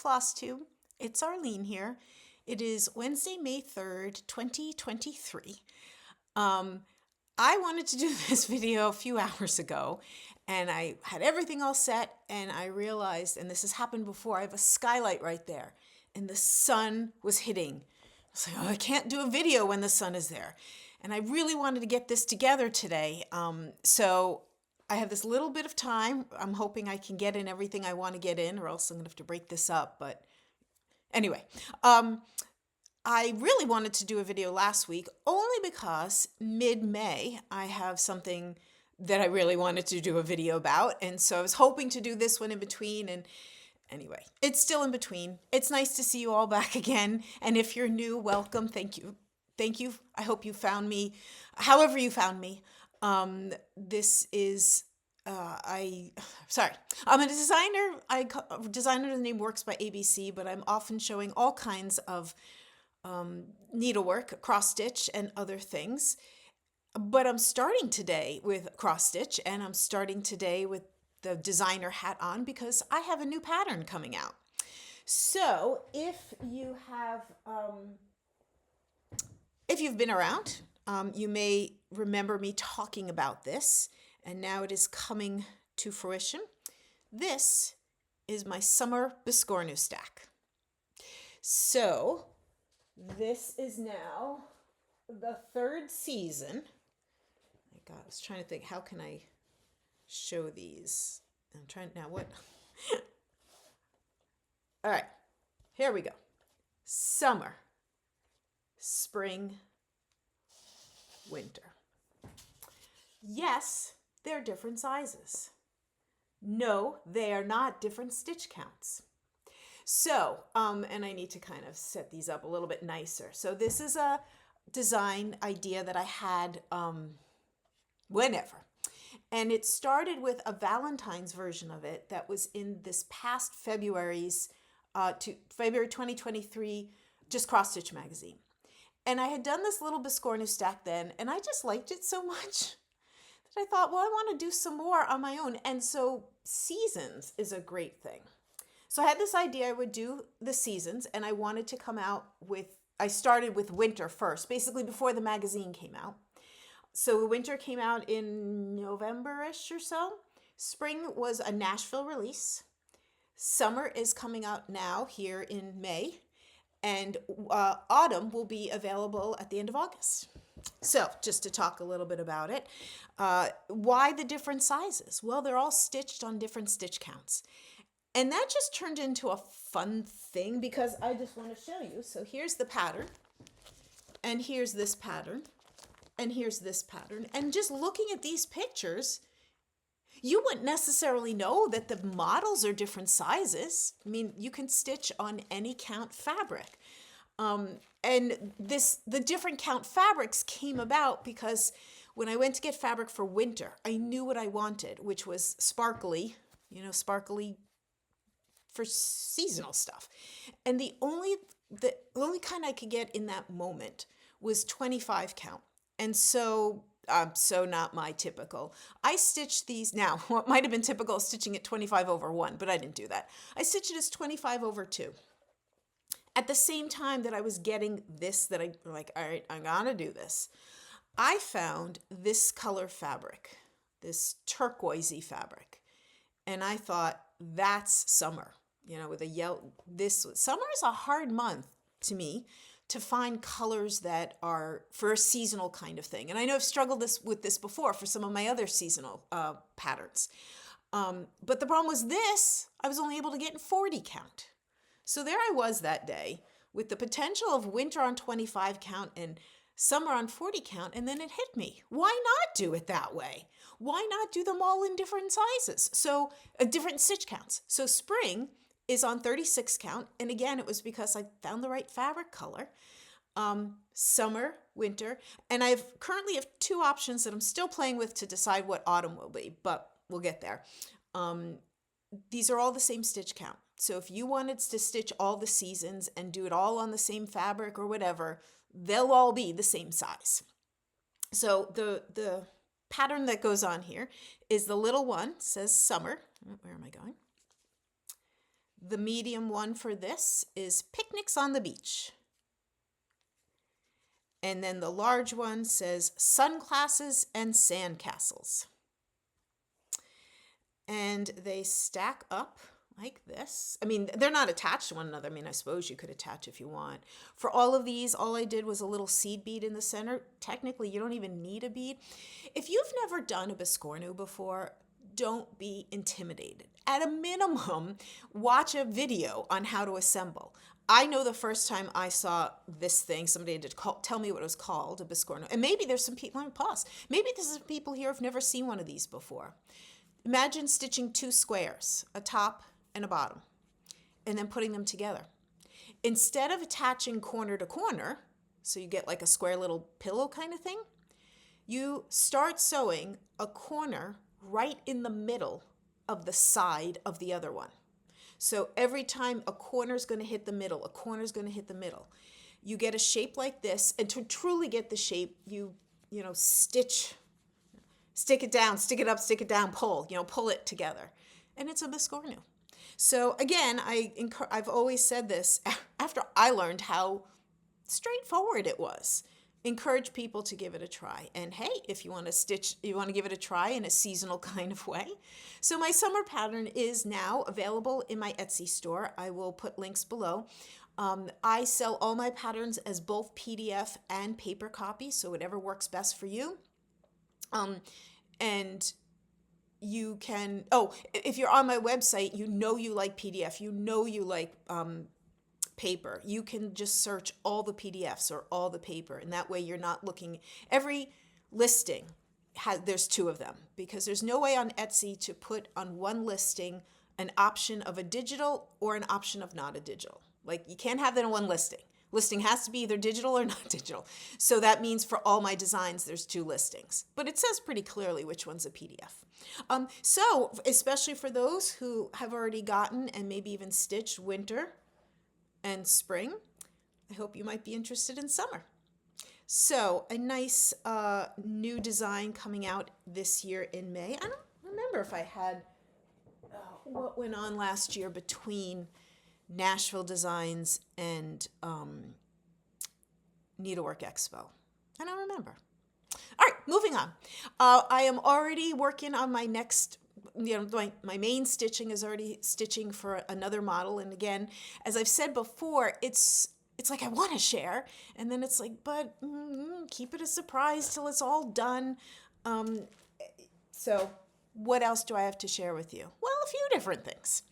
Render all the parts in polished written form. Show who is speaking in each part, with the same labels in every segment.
Speaker 1: Flosstube. It's Arlene here. It is Wednesday, May 3rd, 2023. I wanted to do this video a few hours ago, and I had everything all set, and I realized, and this has happened before, I have a skylight right there, and the sun was hitting. I was like, oh, I can't do a video when the sun is there. And I really wanted to get this together today. So I have this little bit of time. I'm hoping I can get in everything I want to get in, or else I'm going to have to break this up. But anyway, I really wanted to do a video last week only because mid-May I have something that I really wanted to do a video about. And so I was hoping to do this one in between. And anyway, it's still in between. It's nice to see you all back again. And if you're new, welcome. Thank you. Thank you. I hope you found me, however you found me. This is, I'm a designer. Designer, the name Works by ABC, but I'm often showing all kinds of needlework, cross stitch, and other things. But I'm starting today with cross stitch, and I'm starting today with the designer hat on because I have a new pattern coming out. So if you've been around, you may remember me talking about this, and now it is coming to fruition. This is my summer biscornu stack. So this is now the third season. My God, I was trying to think, how can I show these? I'm trying now, what? All right, here we go. Summer, spring, winter. Yes, they're different sizes. No, they are not different stitch counts. So, and I need to kind of set these up a little bit nicer. So this is a design idea that I had whenever. And it started with a Valentine's version of it that was in this past February 2023, Just Cross Stitch magazine. And I had done this little biscornu stack then, and I just liked it so much that I thought, well, I want to do some more on my own. And so seasons is a great thing. So I had this idea I would do the seasons, and I wanted to come out with, I started with winter first, basically before the magazine came out. So winter came out in November-ish or so. Spring was a Nashville release. Summer is coming out now here in May. And autumn will be available at the end of August. So just to talk a little bit about it. Why the different sizes? Well, they're all stitched on different stitch counts. And that just turned into a fun thing because I just want to show you. So here's the pattern. And here's this pattern. And here's this pattern. And just looking at these pictures, you wouldn't necessarily know that the models are different sizes. I mean, you can stitch on any count fabric. And the different count fabrics came about because when I went to get fabric for winter, I knew what I wanted, which was sparkly, sparkly for seasonal stuff. And the only kind I could get in that moment was 25 count. And so not my typical. I stitched these now. What might have been typical is stitching at 25/1, but I didn't do that. I stitched it as 25/2. At the same time that I was getting this, that I like, all right, I'm gonna do this. I found this color fabric, this turquoisey fabric, and I thought that's summer. With a yellow. Summer is a hard month to me to find colors that are for a seasonal kind of thing. And I know I've struggled with this before for some of my other seasonal patterns. But the problem was this, I was only able to get in 40 count. So there I was that day with the potential of winter on 25 count and summer on 40 count, and then it hit me. Why not do it that way? Why not do them all in different sizes? So different stitch counts. So spring is on 36 count. And again, it was because I found the right fabric color. Summer, winter. And I currently have two options that I'm still playing with to decide what autumn will be, but we'll get there. These are all the same stitch count. So if you wanted to stitch all the seasons and do it all on the same fabric or whatever, they'll all be the same size. So the pattern that goes on here is the little one, says summer. Where am I going? The medium one for this is Picnics on the Beach. And then the large one says Sunglasses and Sandcastles. And they stack up like this. I mean, they're not attached to one another. I mean, I suppose you could attach if you want. For all of these, all I did was a little seed bead in the center. Technically, you don't even need a bead. If you've never done a biscornu before, don't be intimidated. At a minimum, watch a video on how to assemble. I know the first time I saw this thing, somebody had to tell me what it was called, a biscornu. And maybe there's some people, let me pause. Maybe there's some people here who've never seen one of these before. Imagine stitching two squares, a top and a bottom, and then putting them together. Instead of attaching corner to corner, so you get like a square little pillow kind of thing, you start sewing a corner right in the middle of the side of the other one. So every time a corner is going to hit the middle, a corner is going to hit the middle. You get a shape like this, and to truly get the shape, you stick it down, stick it up, stick it down, pull it together. And it's a biscornu. So again, I've always said this after I learned how straightforward it was. Encourage people to give it a try. And hey, if you want to give it a try in a seasonal kind of way. So my summer pattern is now available in my Etsy store. I will put links below. I sell all my patterns as both PDF and paper copies, so whatever works best for you. And you can, if you're on my website, you like PDF, you like paper. You can just search all the PDFs or all the paper, and that way you're not looking. Every listing there's two of them, because there's no way on Etsy to put on one listing an option of a digital or an option of not a digital. Like, you can't have that in one listing. Listing has to be either digital or not digital. So that means for all my designs, there's two listings. But it says pretty clearly which one's a PDF. So especially for those who have already gotten and maybe even stitched winter and spring, I hope you might be interested in summer. So a nice new design coming out this year in May. I don't remember if I had what went on last year between Nashville Designs and Needlework Expo. I don't remember. All right, moving on. I am already working on my next, my main stitching is already stitching for another model. And again, as I've said before, it's like I want to share, and then it's like, but keep it a surprise till it's all done. So what else do I have to share with you? Well, a few different things.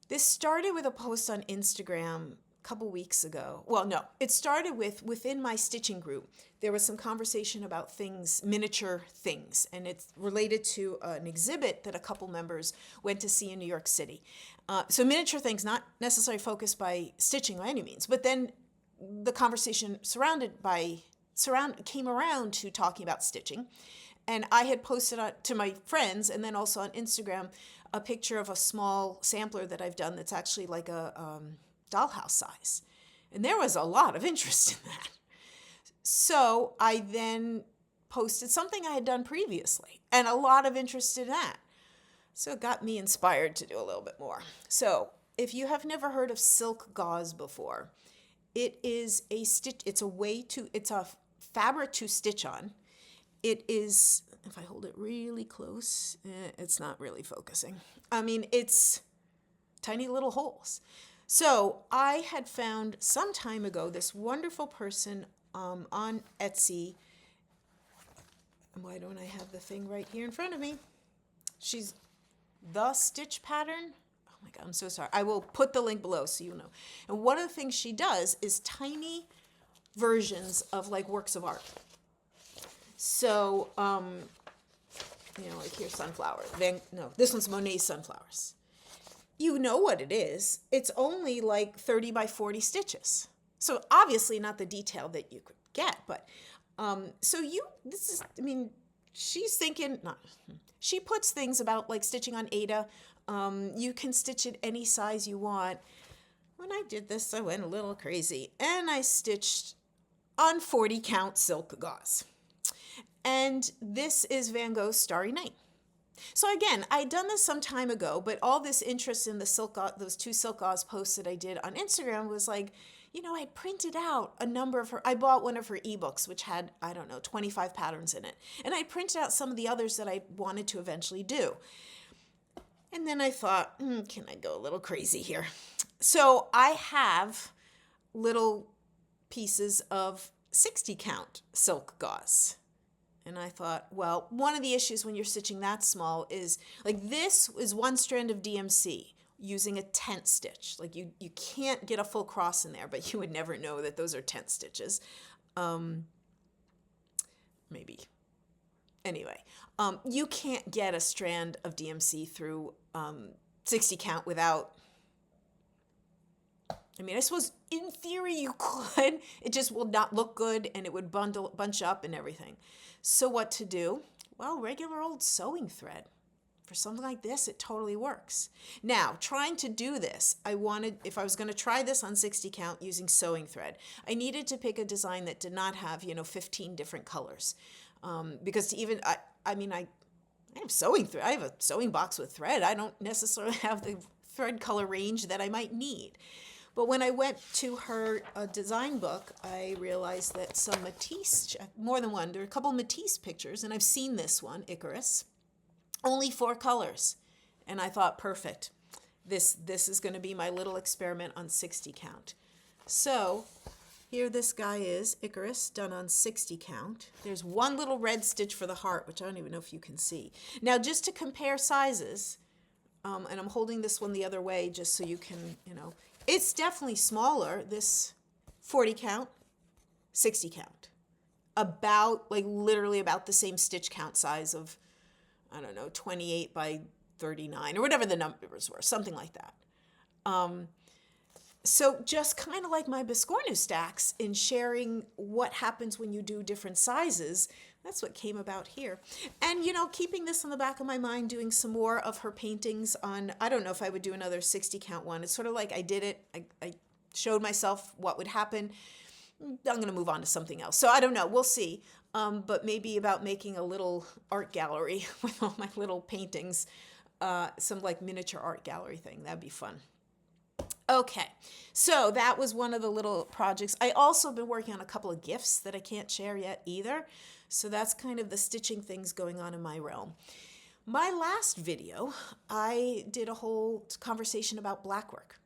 Speaker 1: This started with a post on Instagram a couple weeks ago. Well, no, it started within my stitching group. There was some conversation about things, miniature things, and it's related to an exhibit that a couple members went to see in New York City. So miniature things, not necessarily focused by stitching by any means, but then the conversation came around to talking about stitching. And I had posted to my friends and then also on Instagram a picture of a small sampler that I've done that's actually like a dollhouse size. And there was a lot of interest in that. So I then posted something I had done previously and a lot of interest in that. So it got me inspired to do a little bit more. So if you have never heard of silk gauze before, it's a fabric to stitch on. It is, if I hold it really close, it's not really focusing. I mean, it's tiny little holes. So I had found some time ago this wonderful person on Etsy. Why don't I have the thing right here in front of me? She's The Stitch Pattern. Oh my God, I'm so sorry. I will put the link below so you know. And one of the things she does is tiny versions of like works of art. So, like here's sunflowers. This one's Monet's sunflowers. You know what it is. It's only like 30 by 40 stitches. So obviously not the detail that you could get, but she's thinking, she puts things about like stitching on Aida. You can stitch it any size you want. When I did this, I went a little crazy and I stitched on 40 count silk gauze. And this is Van Gogh's Starry Night. So again, I'd done this some time ago, but all this interest in the those two silk gauze posts that I did on Instagram was like, I printed out a number of I bought one of her ebooks, which had, I don't know, 25 patterns in it. And I printed out some of the others that I wanted to eventually do. And then I thought, can I go a little crazy here? So I have little pieces of 60 count silk gauze. And I thought, well, one of the issues when you're stitching that small is, like, this is one strand of DMC using a tent stitch. Like, you can't get a full cross in there, but you would never know that those are tent stitches. Maybe. Anyway, you can't get a strand of DMC through 60 count without, I suppose in theory you could. It just will not look good, and it would bunch up and everything. So what to do? Well, regular old sewing thread. For something like this, it totally works. Now, trying to do this, if I was going to try this on 60 count using sewing thread, I needed to pick a design that did not have, 15 different colors. Because I have sewing thread. I have a sewing box with thread. I don't necessarily have the thread color range that I might need. But when I went to her design book, I realized that some Matisse, more than one, there are a couple Matisse pictures, and I've seen this one, Icarus, only 4 colors. And I thought, perfect. This is going to be my little experiment on 60 count. So here this guy is, Icarus, done on 60 count. There's one little red stitch for the heart, which I don't even know if you can see. Now, just to compare sizes, and I'm holding this one the other way just so you can, it's definitely smaller, this 40 count, 60 count. Literally about the same stitch count size of, 28 by 39 or whatever the numbers were, something like that. So just kind of like my Biscornu stacks in sharing what happens when you do different sizes, that's what came about here. And, keeping this in the back of my mind, doing some more of her paintings on, I don't know if I would do another 60 count one. It's sort of like I did it. I showed myself what would happen. I'm going to move on to something else. So I don't know. We'll see. But maybe about making a little art gallery with all my little paintings, some like miniature art gallery thing. That'd be fun. Okay, so that was one of the little projects. I also been working on a couple of gifts that I can't share yet either. So that's kind of the stitching things going on in my realm. My last video, I did a whole conversation about Blackwork.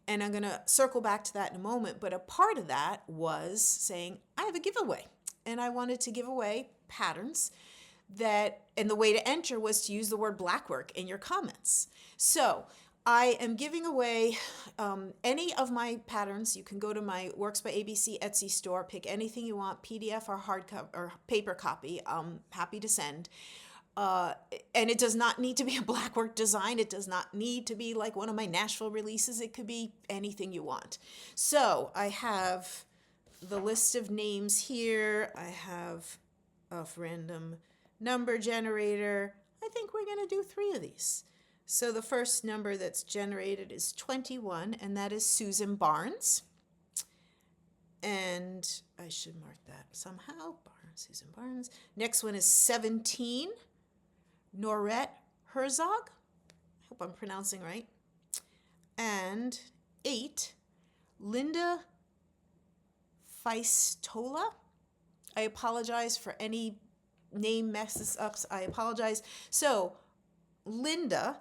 Speaker 1: And I'm going to circle back to that in a moment. But a part of that was saying, I have a giveaway. And I wanted to give away patterns and the way to enter was to use the word Blackwork in your comments. So I am giving away any of my patterns. You can go to my Works by ABC Etsy store, pick anything you want, PDF or hardcover or paper copy. I'm happy to send. And it does not need to be a Blackwork design. It does not need to be like one of my Nashville releases. It could be anything you want. So I have the list of names here. I have a random number generator. I think we're going to do 3 of these. So the first number that's generated is 21, and that is Susan Barnes. And I should mark that somehow. Susan Barnes. Next one is 17, Norette Herzog. I hope I'm pronouncing right. And 8, Linda Feistola. I apologize for any name messes ups. I apologize. So Linda,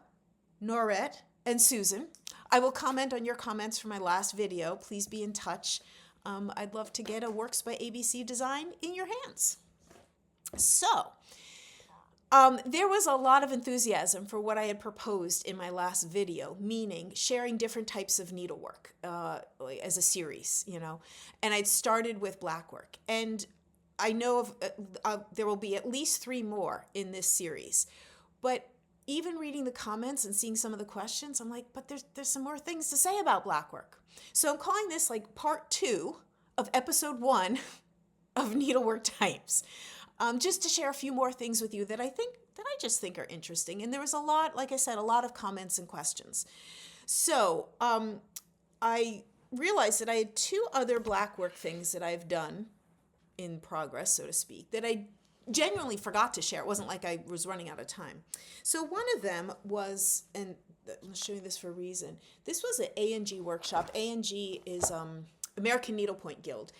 Speaker 1: Norette, and Susan. I will comment on your comments from my last video. Please be in touch. I'd love to get a Works by ABC design in your hands. So, there was a lot of enthusiasm for what I had proposed in my last video, meaning sharing different types of needlework as a series, And I'd started with Blackwork. And I know there will be at least 3 more in this series. But even reading the comments and seeing some of the questions, I'm like, but there's some more things to say about Blackwork. So I'm calling this like part 2 of episode 1 of Needlework Types, just to share a few more things with you that I just think are interesting. And there was a lot, like I said, a lot of comments and questions. So I realized that I had 2 other Blackwork things that I've done in progress, so to speak, that I genuinely forgot to share. It wasn't like I was running out of time. So one of them was, and I'm showing this for a reason. This was an A&G workshop. A&G is American Needlepoint Guild.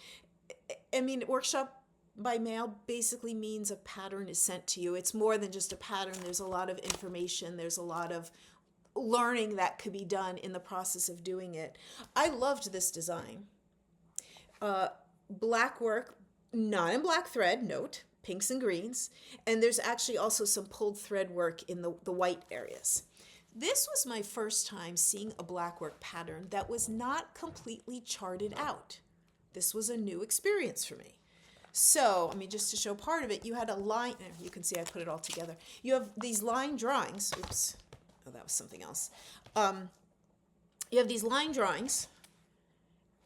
Speaker 1: I mean, workshop by mail basically means a pattern is sent to you. It's more than just a pattern. There's a lot of information. There's a lot of learning that could be done in the process of doing it. I loved this design. Blackwork, not in black thread, note, pinks and greens. And there's actually also some pulled thread work in the white areas. This was my first time seeing a blackwork pattern that was not completely charted out. This was a new experience for me. So, I mean, just to show part of it, you had a line, you can see I put it all together. You have these line drawings. Oops, oh, that was something else. You have these line drawings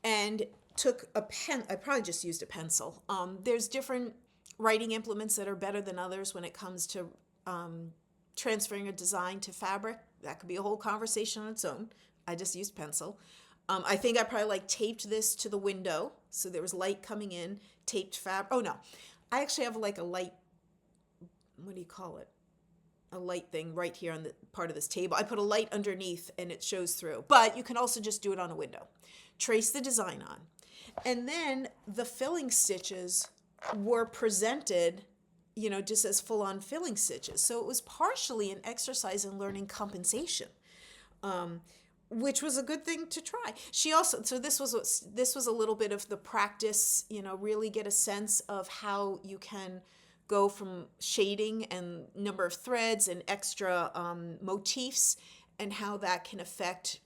Speaker 1: and took a pen, I probably just used a pencil. There's different writing implements that are better than others when it comes to transferring a design to fabric. That could be a whole conversation on its own. I just used pencil. I think I probably taped this to the window so there was light coming in, taped fabric. Oh no, I actually have like a light, what do you call it? A light thing right here on the part of this table. I put a light underneath and it shows through, but you can also just do it on a window. Trace the design on. And then the filling stitches were presented, just as full-on filling stitches. So it was partially an exercise in learning compensation, which was a good thing to try. She also, so this was a little bit of the practice, really get a sense of how you can go from shading and number of threads and extra motifs and how that can affect,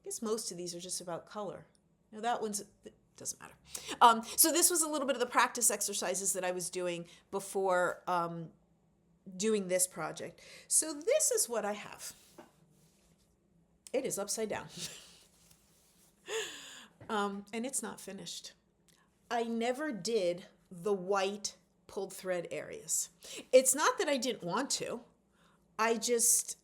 Speaker 1: I guess most of these are just about color. That one's, doesn't matter. So this was a little bit of the practice exercises that I was doing before doing this project. So this is what I have. It is upside down. And it's not finished. I never did the white pulled thread areas. It's not that I didn't want to. I just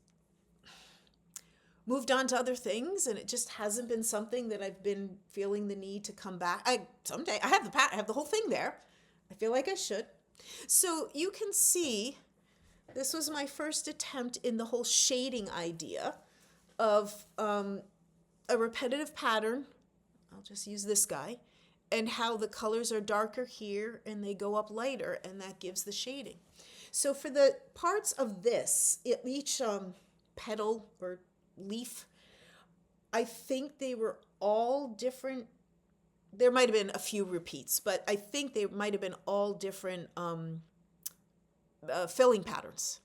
Speaker 1: moved on to other things, and it just hasn't been something that I've been feeling the need to come back. Someday I have the whole thing there. I feel like I should. So you can see this was my first attempt in the whole shading idea of a repetitive pattern. I'll just use this guy, and how the colors are darker here and they go up lighter, and that gives the shading. So for the parts of this, each petal or leaf, I think they were all different. There might have been a few repeats, but I think they might have been all different filling patterns.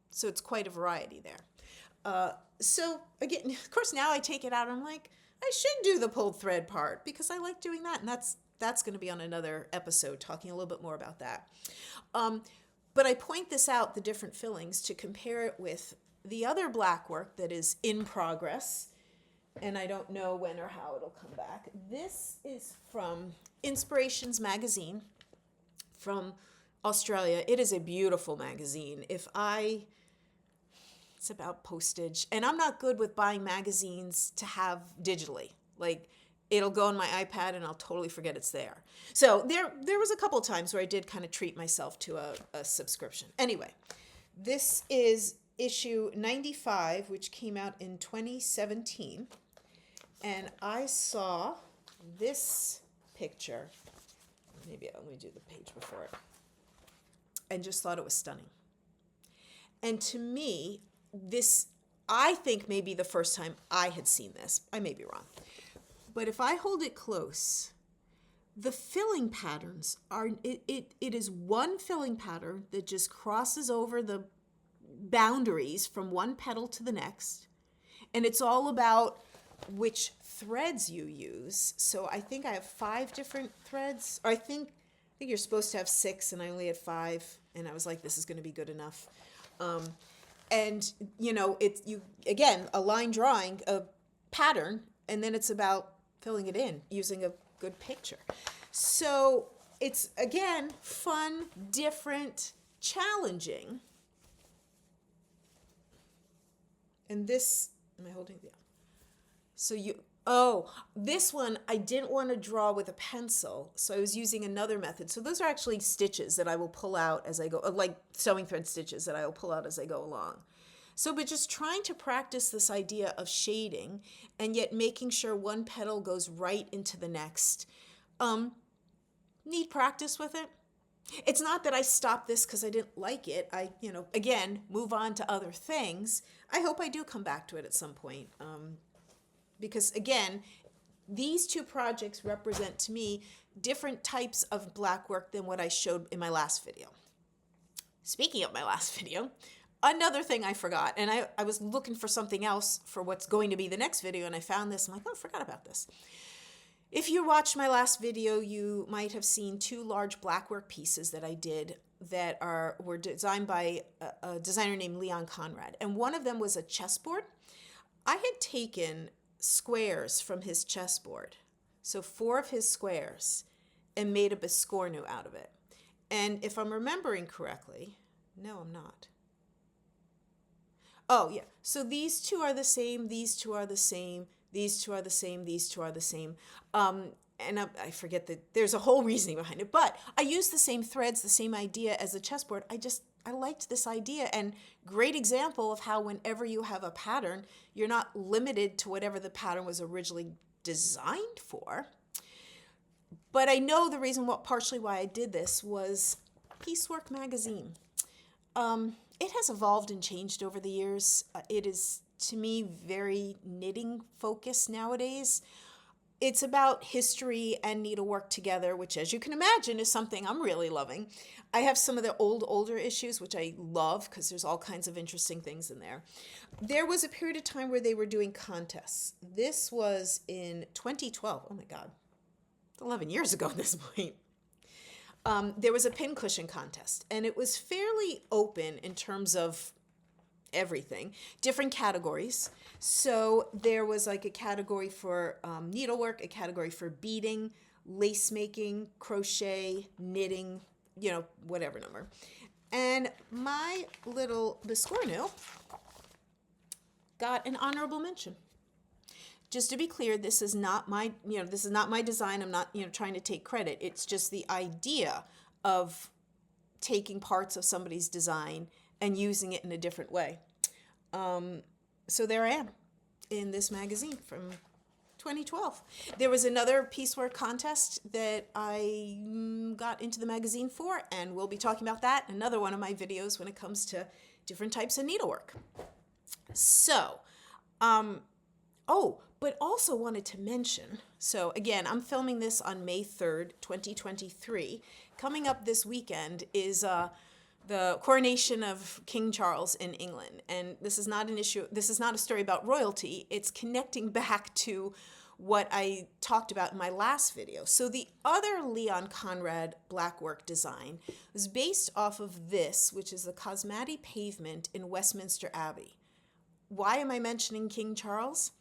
Speaker 1: So it's quite a variety there. So again, of course, now I take it out and I'm like, I should do the pulled thread part because I like doing that. And that's going to be on another episode, talking a little bit more about that. But I point this out, the different fillings, to compare it with the other black work that is in progress, and I don't know when or how it'll come back. This is from Inspirations magazine from Australia. It is a beautiful magazine. It's about postage, and I'm not good with buying magazines to have digitally. Like, it'll go on my iPad and I'll totally forget it's there. So there was a couple times where I did kind of treat myself to a subscription. Anyway, this is issue 95, which came out in 2017, and I saw this picture, maybe let me do the page before it, and just thought it was stunning. And to me, this, I think, may be the first time I had seen this. I may be wrong. But if I hold it close, the filling patterns are, it is one filling pattern that just crosses over the boundaries from one petal to the next, and it's all about which threads you use. So I think I have 5 different threads, or I think you're supposed to have 6, and I only had 5, and I was like, this is going to be good enough. And again, a line drawing, a pattern, and then it's about filling it in using a good picture. So it's, again, fun, different, challenging. And this, am I holding? Yeah. So Oh, this one I didn't want to draw with a pencil, so I was using another method. So those are actually stitches that I will pull out as I go, like sewing thread stitches that I will pull out as I go along. So, but just trying to practice this idea of shading and yet making sure one petal goes right into the next. Need practice with it. It's not that I stopped this because I didn't like it. I, again, move on to other things. I hope I do come back to it at some point. Because again, these two projects represent to me different types of black work than what I showed in my last video. Speaking of my last video, another thing I forgot, and I was looking for something else for what's going to be the next video, and I found this. I'm like, oh, I forgot about this. If you watched my last video, you might have seen two large blackwork pieces that I did that were designed by a designer named Leon Conrad. And one of them was a chessboard. I had taken squares from his chessboard, so 4 of his squares, and made a biscornu out of it. And if I'm remembering correctly, no, I'm not. Oh, yeah. So these two are the same, these two are the same, these two are the same, these two are the same. And I forget that there's a whole reasoning behind it, but I used the same threads, the same idea as the chessboard. I liked this idea, and great example of how whenever you have a pattern, you're not limited to whatever the pattern was originally designed for. But I know the reason partially why I did this was Piecework magazine. It has evolved and changed over the years. It is, to me, very knitting focused nowadays. It's about history and needlework together, which, as you can imagine, is something I'm really loving. I have some of the older issues, which I love because there's all kinds of interesting things in there. There was a period of time where they were doing contests. This was in 2012. Oh my God, it's 11 years ago at this point. There was a pincushion contest, and it was fairly open in terms of everything, different categories. So there was like a category for needlework, a category for beading, lace making, crochet, knitting, whatever number. And my little biscornu got an honorable mention. Just to be clear, this is not my design. I'm not, trying to take credit. It's just the idea of taking parts of somebody's design and using it in a different way. So there I am in this magazine from 2012. There was another piecework contest that I got into the magazine for, and we'll be talking about that in another one of my videos when it comes to different types of needlework. So, but also wanted to mention, so again, I'm filming this on May 3rd, 2023. Coming up this weekend is the coronation of King Charles in England. And this is not an issue, this is not a story about royalty. It's connecting back to what I talked about in my last video. So the other Leon Conrad blackwork design was based off of this, which is the Cosmati pavement in Westminster Abbey. Why am I mentioning King Charles?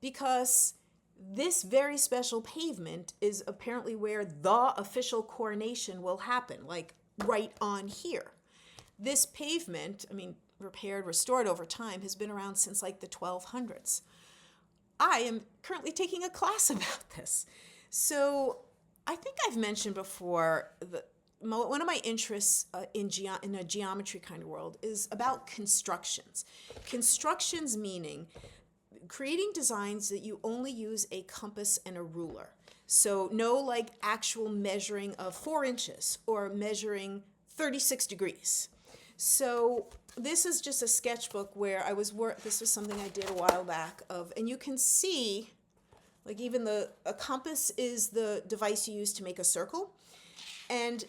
Speaker 1: Because this very special pavement is apparently where the official coronation will happen, like right on here. This pavement, repaired, restored over time, has been around since like the 1200s. I am currently taking a class about this. So I think I've mentioned before one of my interests in a geometry kind of world is about constructions. Constructions meaning creating designs that you only use a compass and a ruler. So no like actual measuring of 4 inches or measuring 36 degrees. So this is just a sketchbook where this was something I did a while back and you can see like even a compass is the device you use to make a circle. And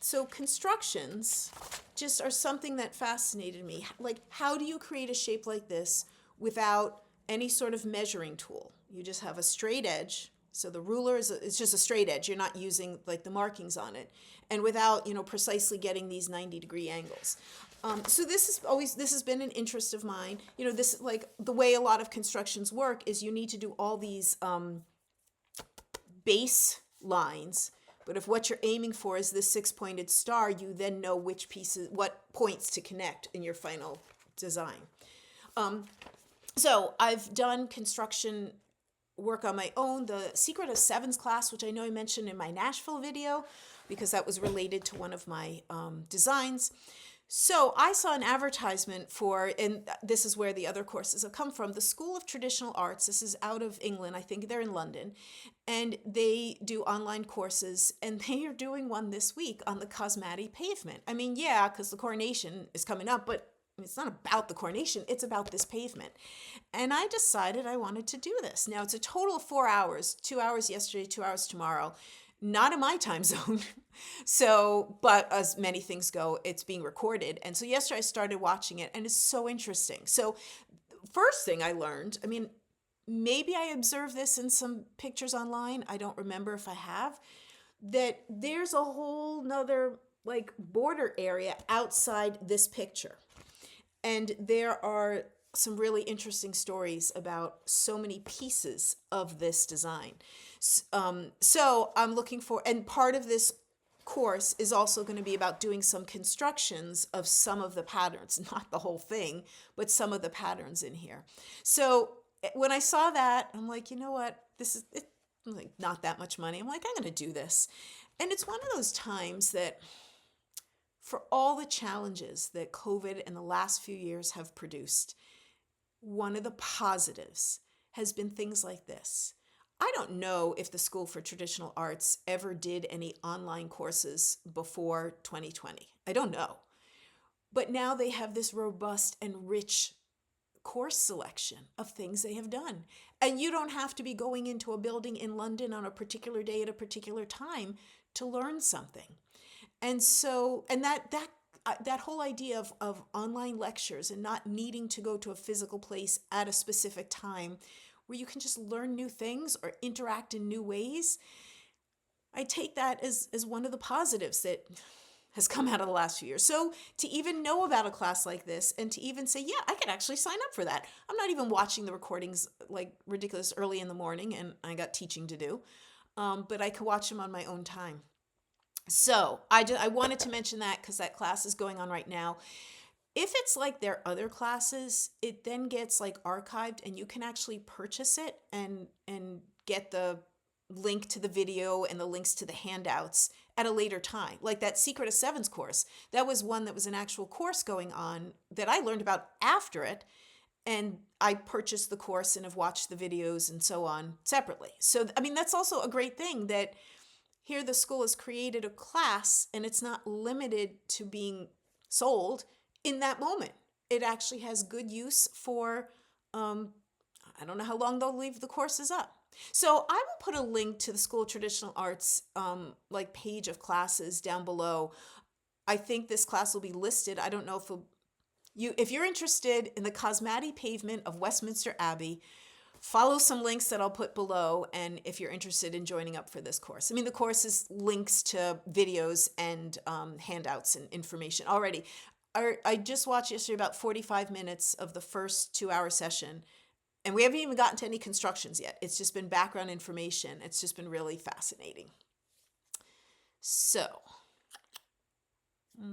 Speaker 1: so constructions just are something that fascinated me. Like, how do you create a shape like this without any sort of measuring tool? You just have a straight edge. So the ruler it's just a straight edge. You're not using like the markings on it. And without, precisely getting these 90-degree angles. So this has been an interest of mine. This like the way a lot of constructions work is you need to do all these base lines. But if what you're aiming for is this 6-pointed star, you then know what points to connect in your final design. So I've done construction work on my own. The Secret of Sevens class, which I know I mentioned in my Nashville video, because that was related to one of my designs. So I saw an advertisement for, and this is where the other courses have come from, the School of Traditional Arts. This is out of England. I think they're in London. And they do online courses, and they are doing one this week on the Cosmati pavement. I mean, yeah, because the coronation is coming up, but it's not about the coronation, it's about this pavement. And I decided I wanted to do this. Now, it's a total of 4 hours, 2 hours yesterday, 2 hours tomorrow. Not in my time zone. So, but as many things go, it's being recorded. And so yesterday I started watching it, and it's so interesting. So first thing I learned, I mean, maybe I observed this in some pictures online. I don't remember if I have, that there's a whole nother like border area outside this picture. And there are some really interesting stories about so many pieces of this design. So I'm looking for, and part of this course is also going to be about doing some constructions of some of the patterns, not the whole thing, but some of the patterns in here. So when I saw that, I'm like, you know what, this is like not that much money. I'm like, I'm going to do this. And it's one of those times that for all the challenges that COVID and the last few years have produced, one of the positives has been things like this. I don't know if the School for Traditional Arts ever did any online courses before 2020. I don't know. But now they have this robust and rich course selection of things they have done. And you don't have to be going into a building in London on a particular day at a particular time to learn something. And so, and that whole idea of online lectures and not needing to go to a physical place at a specific time where you can just learn new things or interact in new ways, I take that as one of the positives that has come out of the last few years. So to even know about a class like this and to even say, yeah, I could actually sign up for that. I'm not even watching the recordings like ridiculous early in the morning, and I got teaching to do, but I could watch them on my own time. So I wanted to mention that because that class is going on right now. If it's like their other classes, it then gets like archived, and you can actually purchase it and get the link to the video and the links to the handouts at a later time. Like that Secret of Sevens course, that was one that was an actual course going on that I learned about after it, and I purchased the course and have watched the videos and so on separately. So, I mean, that's also a great thing that here the school has created a class, and it's not limited to being sold in that moment. It actually has good use for, I don't know how long they'll leave the courses up. So I will put a link to the School of Traditional Arts like page of classes down below. I think this class will be listed. I don't know if you're interested in the Cosmati pavement of Westminster Abbey, follow some links that I'll put below, and if you're interested in joining up for this course. I mean, the course is links to videos and handouts and information already. I just watched yesterday about 45 minutes of the first 2-hour session, and we haven't even gotten to any constructions yet. It's just been background information. It's just been really fascinating. So,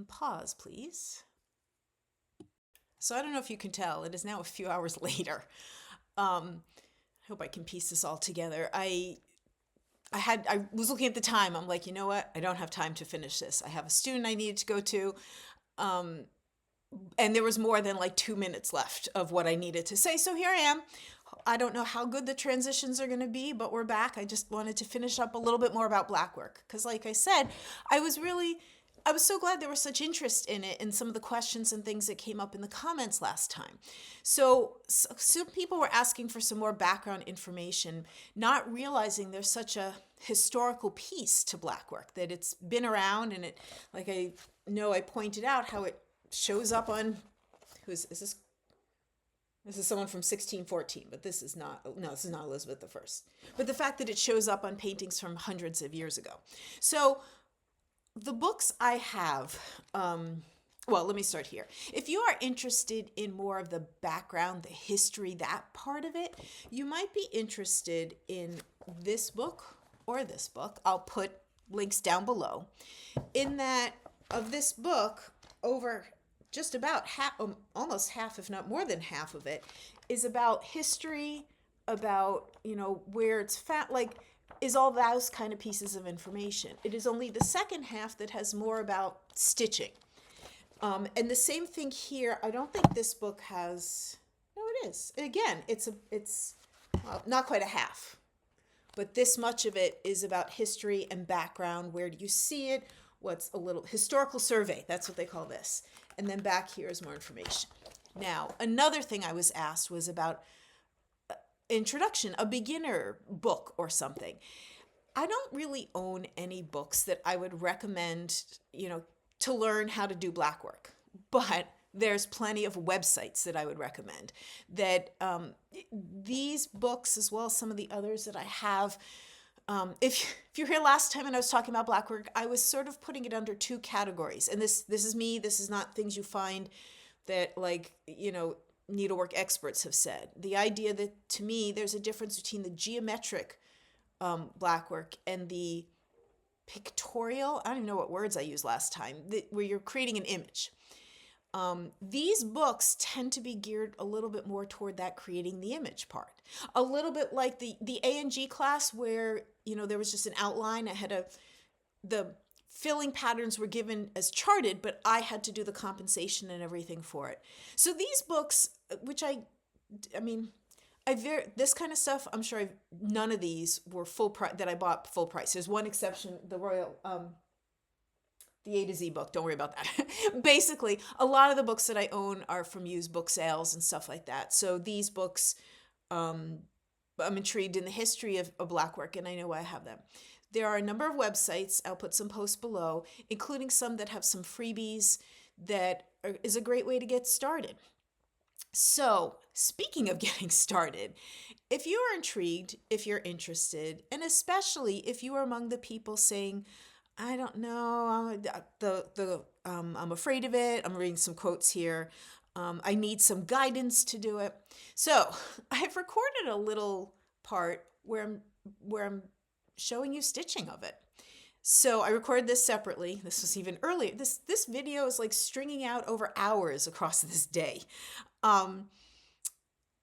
Speaker 1: pause, please. So I don't know if you can tell, it is now a few hours later. I hope I can piece this all together. I was looking at the time. I'm like, you know what? I don't have time to finish this. I have a student I needed to go to. And there was more than like 2 minutes left of what I needed to say. So here I am. I don't know how good the transitions are going to be, but we're back. I just wanted to finish up a little bit more about Blackwork. Because like I said, I was so glad there was such interest in it and some of the questions and things that came up in the comments last time. So some people were asking for some more background information, not realizing there's such a historical piece to Blackwork, that it's been around, and it, like I know I pointed out how it shows up on, is this? This is someone from 1614, but this is not Elizabeth I. But the fact that it shows up on paintings from hundreds of years ago. So the books I have, well, let me start here. If you are interested in more of the background, the history, that part of it, you might be interested in this book or this book. I'll put links down below. In that, of this book, over just about half, almost half, if not more than half of it, is about history about, where it's like, is all those kind of pieces of information. It is only the second half that has more about stitching. And the same thing here. I don't think this book has, no, it is. Again, it's well, not quite a half, but this much of it is about history and background. Where do you see it? What's a little historical survey? That's what they call this. And then back here is more information. Now, another thing I was asked was about introduction, a beginner book or something. I don't really own any books that I would recommend, to learn how to do blackwork, but there's plenty of websites that I would recommend. That these books, as well as some of the others that I have, if you're here last time and I was talking about blackwork, I was sort of putting it under two categories. And this is me. This is not things you find that, like, needlework experts have said. The idea that, to me, there's a difference between the geometric blackwork and the pictorial. I don't even know what words I used last time, where you're creating an image. These books tend to be geared a little bit more toward that creating the image part. A little bit like the A&G class, where, there was just an outline. I had the filling patterns were given as charted, but I had to do the compensation and everything for it. So these books, which this kind of stuff, I'm sure none of these were full price, that I bought full price. There's one exception, the Royal, the A to Z book. Don't worry about that. Basically, a lot of the books that I own are from used book sales and stuff like that. So these books, I'm intrigued in the history of blackwork, and I know I have them. There are a number of websites. I'll put some posts below, including some that have some freebies that is a great way to get started. So, speaking of getting started, if you are intrigued, if you're interested, and especially if you are among the people saying, I don't know, I'm afraid of it. I'm reading some quotes here. I need some guidance to do it. So, I've recorded a little part where I'm showing you stitching of it. So I recorded this separately. This was even earlier. This video is like stringing out over hours across this day,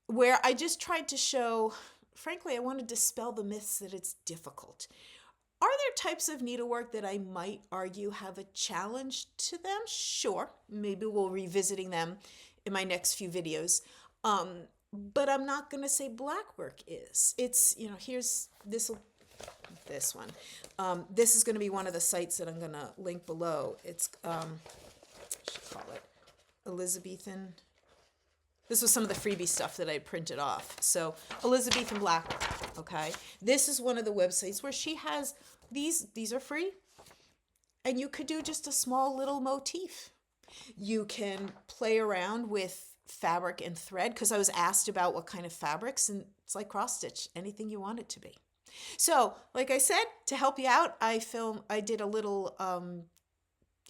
Speaker 1: where I just tried to show, frankly, I want to dispel the myths that it's difficult. Are there types of needlework that I might argue have a challenge to them? Sure. Maybe we'll revisiting them in my next few videos. But I'm not going to say blackwork is. It's, here's this one. This is going to be one of the sites that I'm going to link below. It's, I should call it Elizabethan. This was some of the freebie stuff that I printed off. So Elizabethan Blackwork, okay? This is one of the websites where she has these are free. And you could do just a small little motif. You can play around with fabric and thread, because I was asked about what kind of fabrics, and it's like cross stitch, anything you want it to be. So, like I said, to help you out, I did a little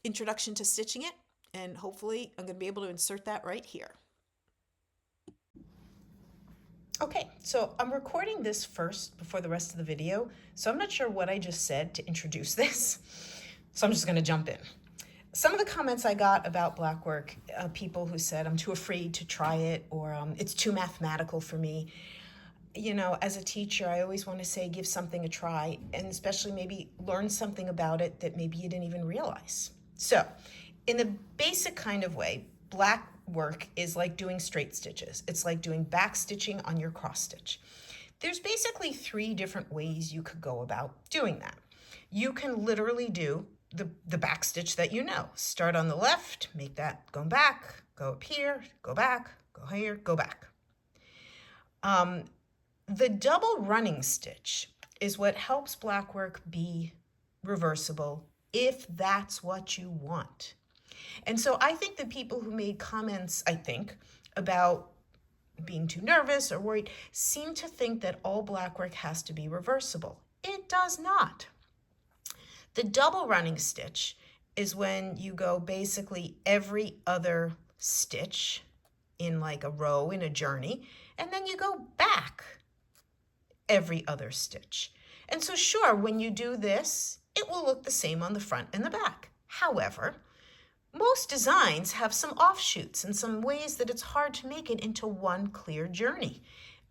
Speaker 1: introduction to stitching it, and hopefully I'm going to be able to insert that right here. Okay, so I'm recording this first before the rest of the video, so I'm not sure what I just said to introduce this, so I'm just going to jump in. Some of the comments I got about blackwork, people who said I'm too afraid to try it, or it's too mathematical for me. As a teacher, I always want to say give something a try, and especially maybe learn something about it that maybe you didn't even realize. So, in the basic kind of way, blackwork is like doing straight stitches. It's like doing back stitching on your cross stitch. There's basically 3 different ways you could go about doing that. You can literally do the back stitch that you know. Start on the left, make that go back, go up here, go back, go here, go back. The double running stitch is what helps blackwork be reversible if that's what you want. And so I think the people who made comments, about being too nervous or worried seem to think that all blackwork has to be reversible. It does not. The double running stitch is when you go basically every other stitch in like a row in a journey, and then you go back every other stitch. And so sure, when you do this, it will look the same on the front and the back. However, most designs have some offshoots and some ways that it's hard to make it into one clear journey.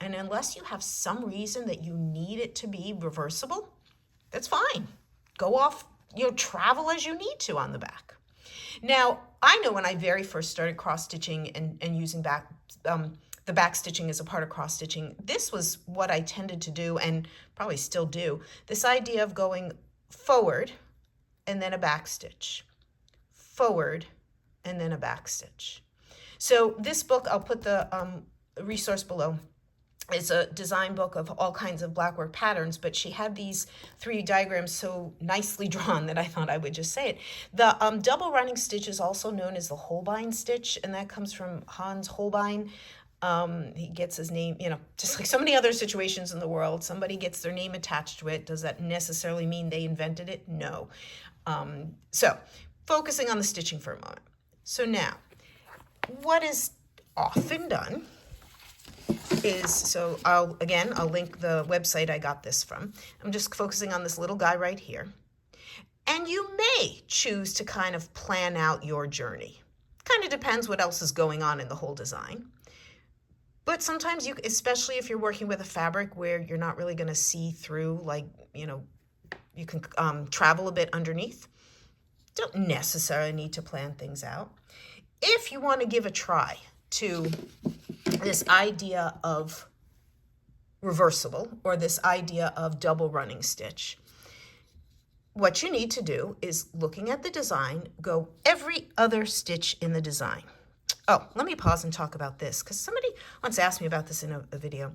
Speaker 1: And unless you have some reason that you need it to be reversible, that's fine. Go off, travel as you need to on the back. Now, I know when I very first started cross-stitching and using the back stitching as a part of cross-stitching, this was what I tended to do and probably still do. This idea of going forward and then a back stitch, forward and then a back stitch. So this book, I'll put the resource below. It's a design book of all kinds of Blackwork patterns, but she had these 3 diagrams so nicely drawn that I thought I would just say it. The double running stitch is also known as the Holbein stitch, and that comes from Hans Holbein. He gets his name, just like so many other situations in the world, somebody gets their name attached to it. Does that necessarily mean they invented it? No. So focusing on the stitching for a moment. So now, what is often done is, so I'll link the website I got this from. I'm just focusing on this little guy right here. And you may choose to kind of plan out your journey. Kind of depends what else is going on in the whole design. But sometimes you, especially if you're working with a fabric where you're not really going to see through, like, you can travel a bit underneath. Don't necessarily need to plan things out. If you want to give a try to this idea of reversible or this idea of double running stitch, what you need to do is, looking at the design, go every other stitch in the design. Oh, let me pause and talk about this because somebody once asked me about this in a video.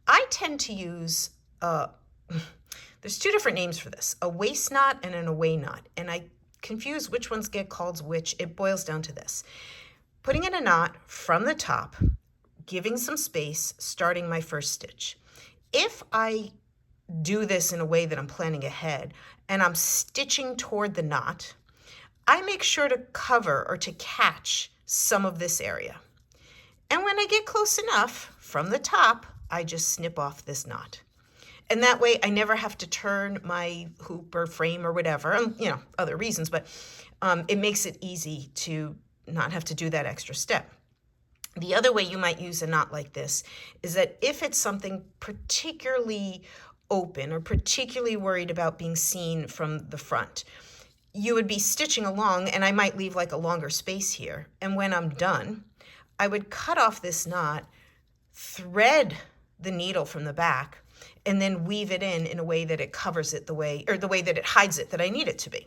Speaker 1: I tend to use, there's 2 different names for this, a waist knot and an away knot. And I confuse which ones get called which. It boils down to this. Putting in a knot from the top, giving some space, starting my first stitch. If I do this in a way that I'm planning ahead and I'm stitching toward the knot, I make sure to cover or to catch some of this area. And when I get close enough from the top, I just snip off this knot. And that way I never have to turn my hoop or frame or whatever, other reasons, but it makes it easy to not have to do that extra step. The other way you might use a knot like this is that if it's something particularly open or particularly worried about being seen from the front, you would be stitching along, and I might leave like a longer space here. And when I'm done, I would cut off this knot, thread the needle from the back, and then weave it in a way that it covers it the way that it hides it that I need it to be.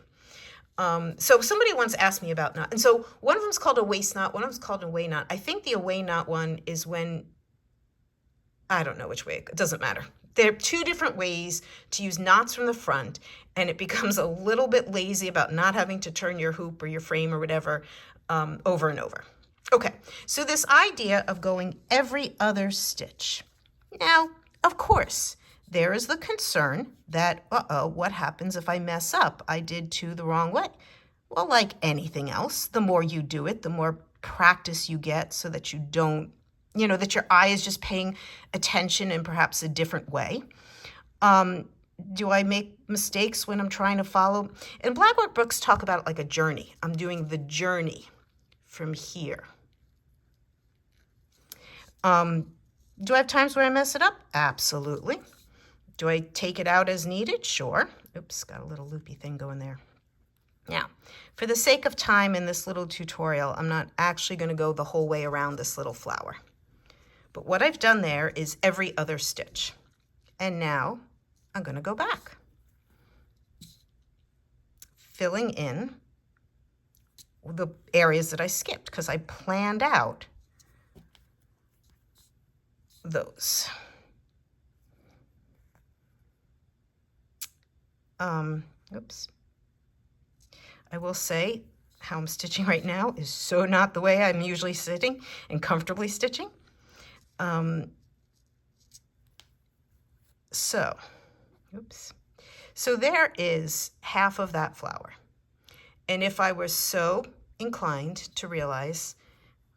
Speaker 1: So somebody once asked me about knot. And so one of them is called a waist knot, one of them is called an away knot. I think the away knot one is when, I don't know which way, it doesn't matter. There are 2 different ways to use knots from the front, and it becomes a little bit lazy about not having to turn your hoop or your frame or whatever over and over. Okay, so this idea of going every other stitch. Now, of course, there is the concern that, what happens if I mess up? I did 2 the wrong way. Well, like anything else, the more you do it, the more practice you get so that you don't, that your eye is just paying attention in perhaps a different way. Do I make mistakes when I'm trying to follow? And Blackwork books talk about it like a journey. I'm doing the journey from here. Do I have times where I mess it up? Absolutely. Do I take it out as needed? Sure. Oops, got a little loopy thing going there. Now, for the sake of time in this little tutorial, I'm not actually going to go the whole way around this little flower. But what I've done there is every other stitch. And now I'm going to go back, filling in the areas that I skipped because I planned out those. Oops. I will say how I'm stitching right now is so not the way I'm usually sitting and comfortably stitching. So there is half of that flower. And if I were so inclined to realize,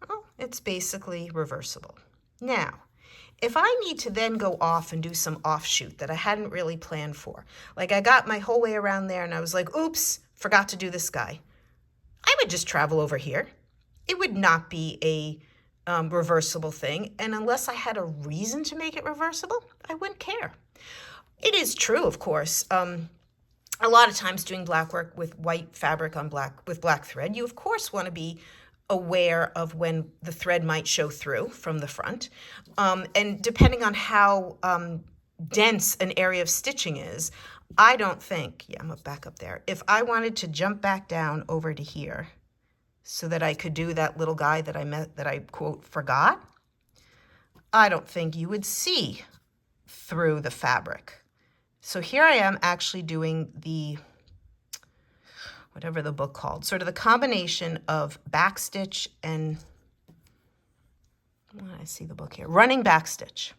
Speaker 1: well, it's basically reversible. Now, if I need to then go off and do some offshoot that I hadn't really planned for, like I got my whole way around there and I was like, oops, forgot to do this guy, I would just travel over here. It would not be
Speaker 2: reversible thing. And unless I had a reason to make it reversible, I wouldn't care. It is true, of course. A lot of times doing black work with white fabric on black thread, you of course want to be aware of when the thread might show through from the front. And depending on how dense an area of stitching is, I don't think, I'm gonna back up there. If I wanted to jump back down over to here so that I could do that little guy that I quote forgot, I don't think you would see through the fabric. So here I am actually doing the, whatever the book called, sort of the combination of backstitch and, I see the book here, running backstitch.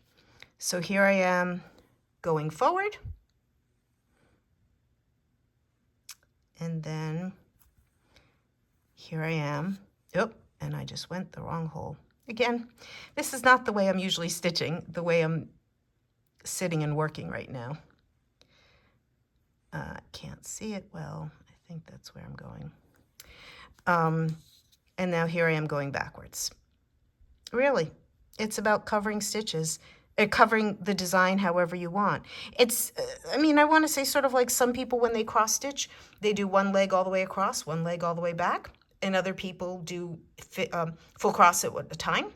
Speaker 2: So here I am going forward, and then here I am, and I just went the wrong hole. Again, this is not the way I'm usually stitching, the way I'm sitting and working right now. Can't see it well. I think that's where I'm going. And now here I am going backwards. Really, it's about covering stitches, covering the design however you want. It's, I want to say sort of like some people when they cross stitch, they do one leg all the way across, one leg all the way back, and other people do full cross at a time.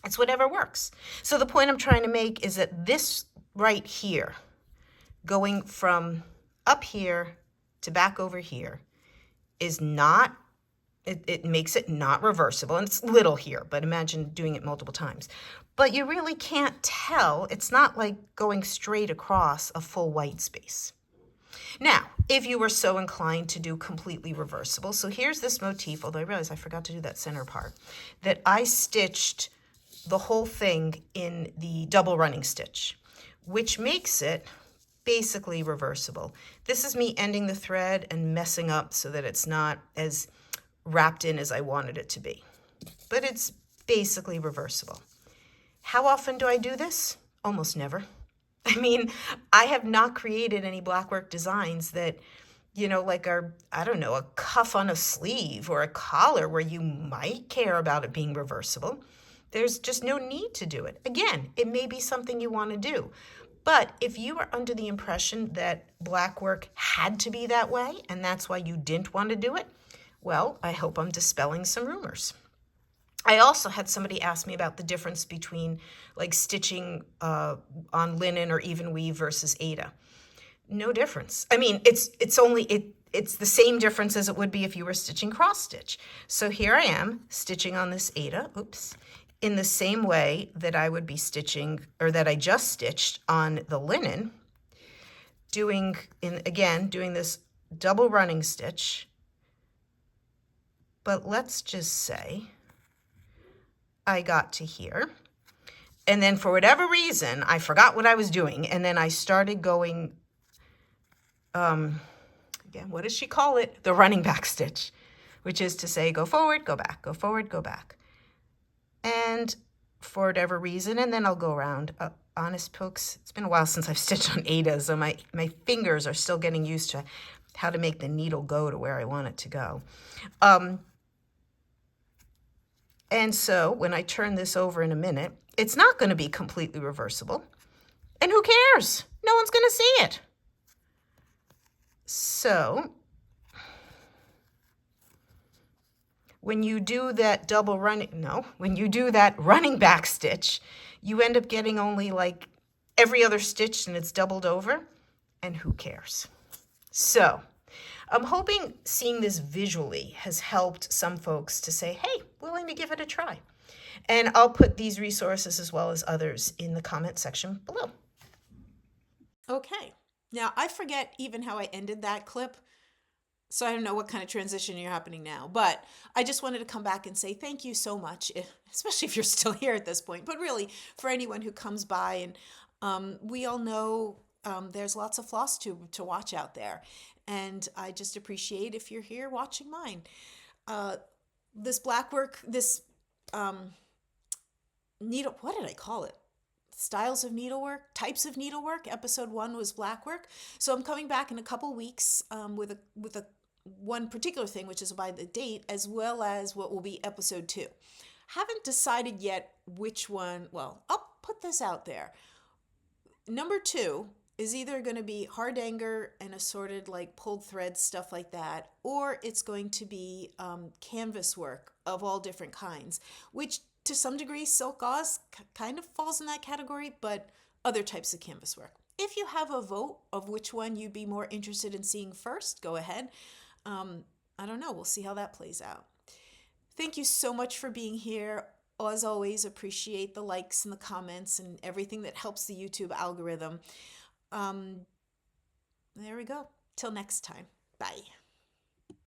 Speaker 2: It's whatever works. So the point I'm trying to make is that this right here, going from up here to back over here, is not, it makes it not reversible. And it's little here, but imagine doing it multiple times. But you really can't tell. It's not like going straight across a full white space. Now, if you were so inclined to do completely reversible, so here's this motif, although I realize I forgot to do that center part, that I stitched the whole thing in the double running stitch, which makes it basically reversible. This is me ending the thread and messing up so that it's not as wrapped in as I wanted it to be. But it's basically reversible. How often do I do this? Almost never. I have not created any blackwork designs that, like are, a cuff on a sleeve or a collar where you might care about it being reversible. There's just no need to do it. Again, it may be something you want to do. But if you are under the impression that blackwork had to be that way, and that's why you didn't want to do it, well, I hope I'm dispelling some rumors. I also had somebody ask me about the difference between like stitching on linen or even weave versus Aida. No difference. It's the same difference as it would be if you were stitching cross stitch. So here I am stitching on this Aida, in the same way that I would be stitching, or that I just stitched on the linen, doing this double running stitch. But let's just say I got to here, and then for whatever reason, I forgot what I was doing, and then I started going, again, what does she call it? The running back stitch, which is to say go forward, go back, go forward, go back. And for whatever reason, and then I'll go around. Honest folks, it's been a while since I've stitched on Aida, so my fingers are still getting used to how to make the needle go to where I want it to go. And so when I turn this over in a minute, it's not going to be completely reversible. And who cares? No one's going to see it. So when you do that when you do that running back stitch, you end up getting only like every other stitch and it's doubled over, and who cares? So I'm hoping seeing this visually has helped some folks to say, hey, willing to give it a try. And I'll put these resources as well as others in the comment section below.
Speaker 1: Okay. Now, I forget even how I ended that clip, so I don't know what kind of transition you're happening now. But I just wanted to come back and say thank you so much, especially if you're still here at this point. But really, for anyone who comes by, and we all know there's lots of Flosstube to watch out there. And I just appreciate if you're here watching mine. This blackwork, this needle, what did I call it? Styles of needlework, types of needlework. Episode 1 was blackwork. So I'm coming back in a couple weeks with a one particular thing, which is by the date, as well as what will be episode 2. Haven't decided yet which one. Well, I'll put this out there. Number 2 is either going to be hardanger and assorted like pulled threads, stuff like that, or it's going to be canvas work of all different kinds, which to some degree silk gauze kind of falls in that category, but other types of canvas work. If you have a vote of which one you'd be more interested in seeing first, go ahead. I don't know. We'll see how that plays out. Thank you so much for being here. As always, appreciate the likes and the comments and everything that helps the YouTube algorithm. There we go. Till next time. Bye.